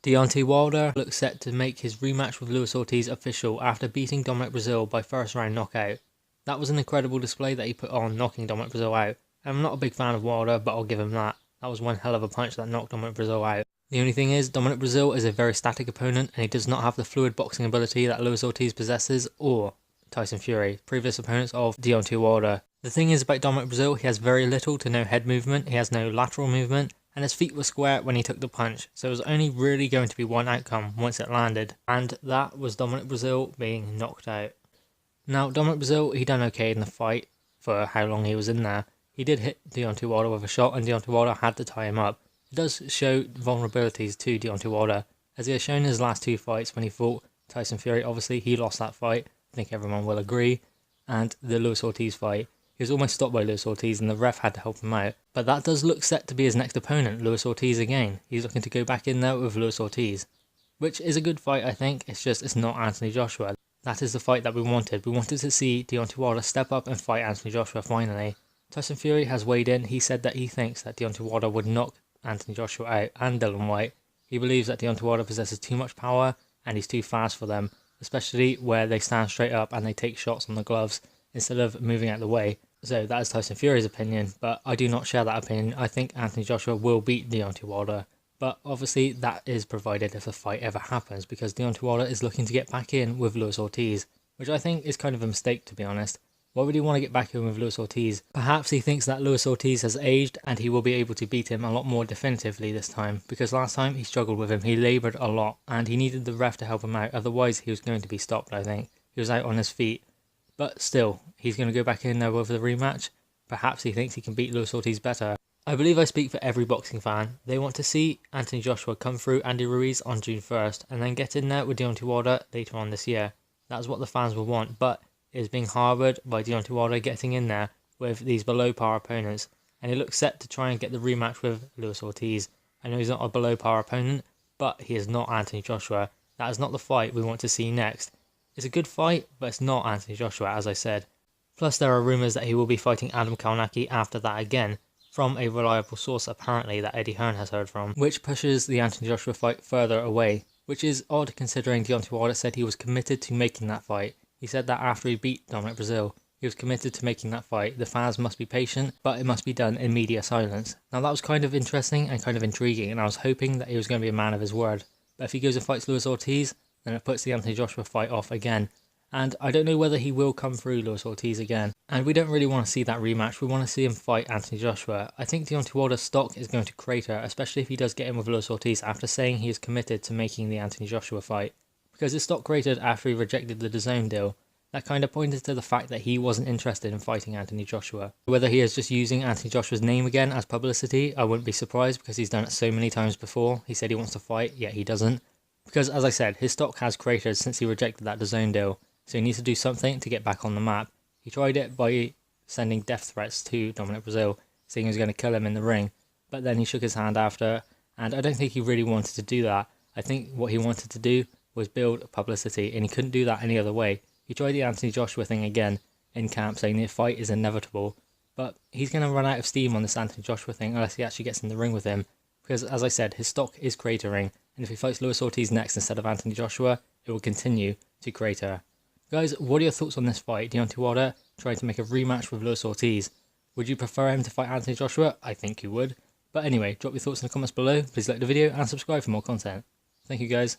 Deontay Wilder looks set to make his rematch with Luis Ortiz official after beating Dominic Breazeale by first round knockout. That was an incredible display that he put on, knocking Dominic Breazeale out. I'm not a big fan of Wilder, but I'll give him that. That was one hell of a punch that knocked Dominic Breazeale out. The only thing is, Dominic Breazeale is a very static opponent and he does not have the fluid boxing ability that Luis Ortiz possesses, or Tyson Fury, previous opponents of Deontay Wilder. The thing is about Dominic Breazeale, he has very little to no head movement, he has no lateral movement, and his feet were square when he took the punch, so it was only really going to be one outcome once it landed, and that was Dominic Breazeale being knocked out. Now, Dominic Breazeale, he done okay in the fight for how long he was in there. He did hit Deontay Wilder with a shot, and Deontay Wilder had to tie him up. It does show vulnerabilities to Deontay Wilder, as he has shown in his last two fights when he fought Tyson Fury. Obviously, he lost that fight, I think everyone will agree, and the Luis Ortiz fight. He was almost stopped by Luis Ortiz and the ref had to help him out. But that does look set to be his next opponent, Luis Ortiz again. He's looking to go back in there with Luis Ortiz, which is a good fight, I think. It's not Anthony Joshua. That is the fight that we wanted. We wanted to see Deontay Wilder step up and fight Anthony Joshua finally. Tyson Fury has weighed in. He said that he thinks that Deontay Wilder would knock Anthony Joshua out and Dillian Whyte. He believes that Deontay Wilder possesses too much power and he's too fast for them, especially where they stand straight up and they take shots on the gloves instead of moving out the way. So that is Tyson Fury's opinion, but I do not share that opinion. I think Anthony Joshua will beat Deontay Wilder, but obviously that is provided if the fight ever happens, because Deontay Wilder is looking to get back in with Luis Ortiz, which I think is kind of a mistake, to be honest. Why would he want to get back in with Luis Ortiz? Perhaps he thinks that Luis Ortiz has aged and he will be able to beat him a lot more definitively this time, because last time he struggled with him, he laboured a lot and he needed the ref to help him out, otherwise he was going to be stopped. I think he was out on his feet. But still, he's going to go back in there with the rematch. Perhaps he thinks he can beat Luis Ortiz better. I believe I speak for every boxing fan. They want to see Anthony Joshua come through Andy Ruiz on June 1st and then get in there with Deontay Wilder later on this year. That's what the fans will want, but it is being harboured by Deontay Wilder getting in there with these below par opponents, and he looks set to try and get the rematch with Luis Ortiz. I know he's not a below par opponent, but he is not Anthony Joshua. That is not the fight we want to see next. It's a good fight, but it's not Anthony Joshua, as I said. Plus, there are rumours that he will be fighting Adam Kownacki after that again, from a reliable source apparently that Eddie Hearn has heard from, which pushes the Anthony Joshua fight further away, which is odd considering Deontay Wilder said he was committed to making that fight. He said that after he beat Dominic Breazeale, he was committed to making that fight. The fans must be patient, but it must be done in media silence. Now that was kind of interesting and kind of intriguing, and I was hoping that he was going to be a man of his word. But if he goes and fights Luis Ortiz, then it puts the Anthony Joshua fight off again. And I don't know whether he will come through Luis Ortiz again. And we don't really want to see that rematch. We want to see him fight Anthony Joshua. I think Deontay Wilder's stock is going to crater, especially if he does get in with Luis Ortiz after saying he is committed to making the Anthony Joshua fight. Because his stock cratered after he rejected the DAZN deal. That kind of pointed to the fact that he wasn't interested in fighting Anthony Joshua. Whether he is just using Anthony Joshua's name again as publicity, I wouldn't be surprised because he's done it so many times before. He said he wants to fight, yet he doesn't. Because, as I said, his stock has cratered since he rejected that DAZN deal, so he needs to do something to get back on the map. He tried it by sending death threats to Dominic Breazeale, saying he was going to kill him in the ring, but then he shook his hand after, and I don't think he really wanted to do that. I think what he wanted to do was build publicity, and he couldn't do that any other way. He tried the Anthony Joshua thing again in camp, saying the fight is inevitable, but he's going to run out of steam on this Anthony Joshua thing unless he actually gets in the ring with him, because, as I said, his stock is cratering, and if he fights Luis Ortiz next instead of Anthony Joshua, it will continue to crater. Guys, what are your thoughts on this fight? Deontay Wilder trying to make a rematch with Luis Ortiz. Would you prefer him to fight Anthony Joshua? I think you would. But anyway, drop your thoughts in the comments below. Please like the video and subscribe for more content. Thank you guys.